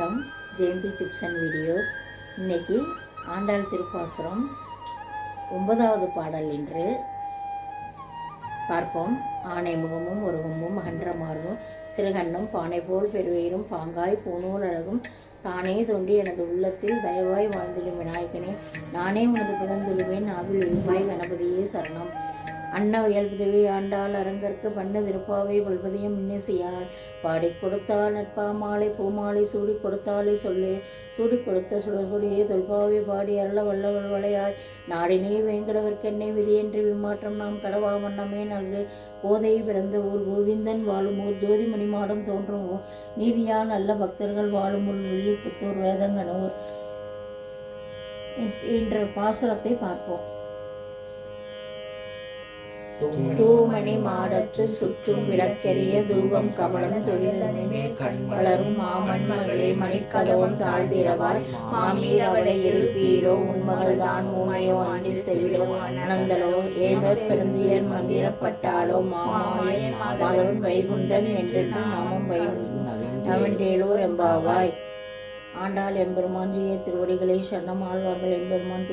வணக்கம். Jayanthi tips and videos. இன்னைக்கு ஆண்டாள் திருப்பாசுரம் 9வது பாடல் என்று பார்ப்போம். ஆனை முகமும் ஒரு கொம்பும் அகன்ற மார்பும் சிறுகண்ணும் பானை போல் பெருவயிரும் பாங்காய் பூநூல் அழகும் தானே தோன்றி எனது உள்ளத்தில் தயவாய் வாழ்ந்திடும் விநாயகனே, நானே உனது புதந்துழுவேன் நாவில் இருப்பாய் கணபதியே சரணம். அன்னவயல் புதவி ஆண்டாள் அரங்கற்கு பண்ண திருப்பாவை பல்பதியம் இன்னிசையாள் பாடி கொடுத்தாள் நட்பா மாலை பூமாலை சூடி கொடுத்தாலே சொல்லு சூடி கொடுத்த சுடகுடியே தொல்பாவை பாடி அருள வல்லவள் வளையாய் நாடினே வேங்கடவர்க்கென்னை விதியென்று விமாற்றம் நாம் கடவா வண்ணமே நல்கு போதை பிறந்த ஊர் கோவிந்தன் வாழும் ஊர் ஜோதி மணிமாடம் தோன்றும் ஊர் நீதியால் நல்ல பக்தர்கள் வாழும் ஊர் வில்லிபுத்தூர் வேதங்கனூர் என்ற பாசுரத்தை பார்ப்போம். தூமணி மாடத்து சுற்றும் விளக்கெரிய தூபம் கமலம் தொழிலுமே கண் வளரும் மாமன் மகளே மணிக்கதவம் தாழ்ந்திரவாய் மாமீர் அவளை எழுப்பீரோ உன்மகள் தான் ஊமையோ அன்றி செவிடோ அனந்தலோ ஏவர் பெருந்தியர் மந்திரப்பட்டாலோ மாமாயன் மாதவன் வைகுண்டன் என்றென்றும் நாமும் வைகுண்டேலோ ரெம்பாவாய். ஆண்டாள் எம்பெருமான் ஜிய திருவடிகளை சரணம். ஆழ்வார்கள் எம்பெருமான்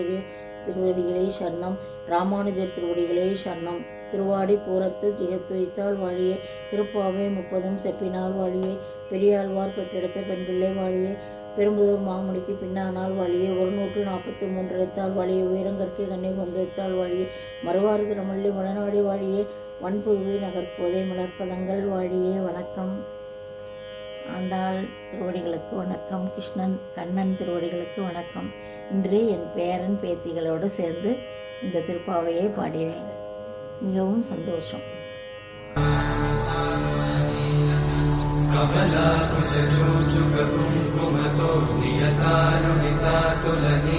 திருவடிகளை சரணம். ராமானுஜர் திருவடிகளை சரணம். திருவாடி பூரத்து ஜெகத்துய்த்தால் வாழியே திருப்பாவை 30 செப்பினால் வாழியே பெரியாழ்வார் பெற்றெடுத்த பெண்பிள்ளை வாழியே பெரும்புதூர் மாமுடிக்கு பின்னானால் வாழியே 143 எடுத்தால் வாழியே உயரங்கற்கு கண்ணை வந்தெடுத்தால் வாழியே மறுவாறு திருமல்லி மலநாடி வாழியே வன்புதுவை நகர்போதை மலர்ப்பதங்கள் வாழியே. வணக்கம். ஆண்டாள் திருவடிகளுக்கு வணக்கம். கண்ணன் திருவடிகளுக்கு வணக்கம். இன்று என் பேரன் பேத்திகளோடு சேர்ந்து இந்த திருப்பாவையை பாடினேன். மிகவும் சந்தோஷம். கமலா குஜ குங்குமதோ நியதாருணிதா துலனி